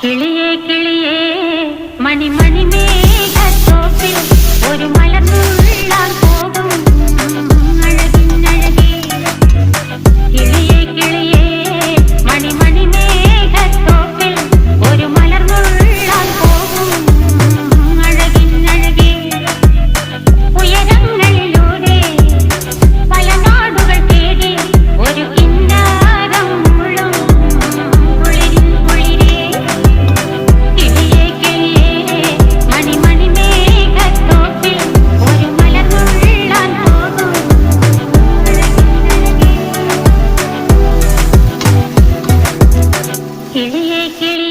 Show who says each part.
Speaker 1: കിളിയേ കിളിയേ മണിമണി മേഘത്തോപ്പിൽ ഒരു മലർന്നുള്ളാൻ പോകും അഴകിനഴകേ. കിളിയേ കിളിയേ മണിമണി മേഘത്തോപ്പിൽ ഒരു മലർന്നുള്ളാൻ പോകും അഴകിനഴകേ. ഉയരങ്ങളിലൂടെ പല നാടുകൾ തേടി ഒരു കിന്നാരം മുള്ളും കുളിരിൻ കുളിരേ. കിളിയേ കിളിയേ മണിമണി മേഘത്തോപ്പിൽ ഒരു മലർന്നുള്ളാൻ പോകും അഴകിനഴകേ. കിളിയേ കിളിയേ